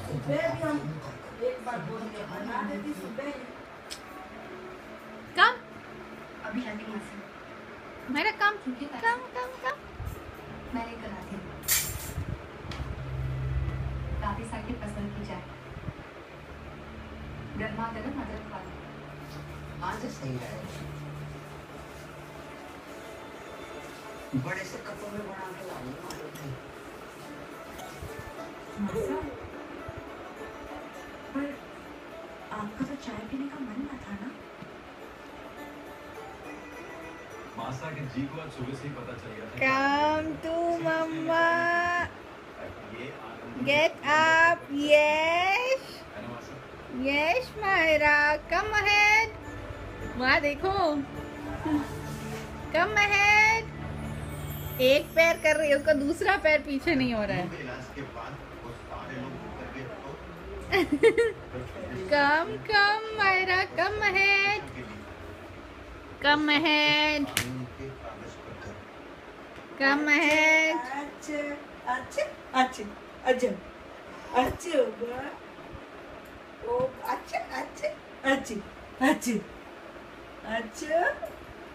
सुबह भी हम एक बार बोल के बना देती सुबह। कम अभी आती हूँ मासी। मेरा कम कम कम कम मैं लेकर आती हूँ। दादी साहब की पसंद की चाय, गर्मा गर्म अदरक वाली। आज सही रहेगा। बड़े से कपों में बना के लानी मालूम थी। मासा, पर आपका तो चाय पीने का मन ना था ना? मासा के जी को आज सुबह से ही पता चल गया था। कम टू मम्मा ये आनंद गेट अप यस है ना मासा? यस मायरा कम अहेड वहाँ देखो कम अहेड एक पैर कर रही है उसका दूसरा पैर पीछे नहीं हो रहा है इलाज के बाद वो सारे लोग उतर गए तो come come Myra come ahead come ahead come ahead अच्छे अच्छे अच्छे अच्छे अच्छे ओ अच्छे अच्छे अच्छे अच्छे अच्छे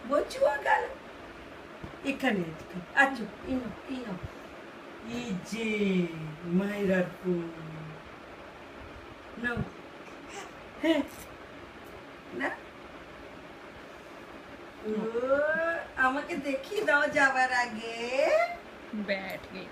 बोचुआ गल इखाने अच्छे इनो इनो इजे मायरापु नो हे না ও আমাকে দেখিয়ে দাও যাবার আগে बैठ गई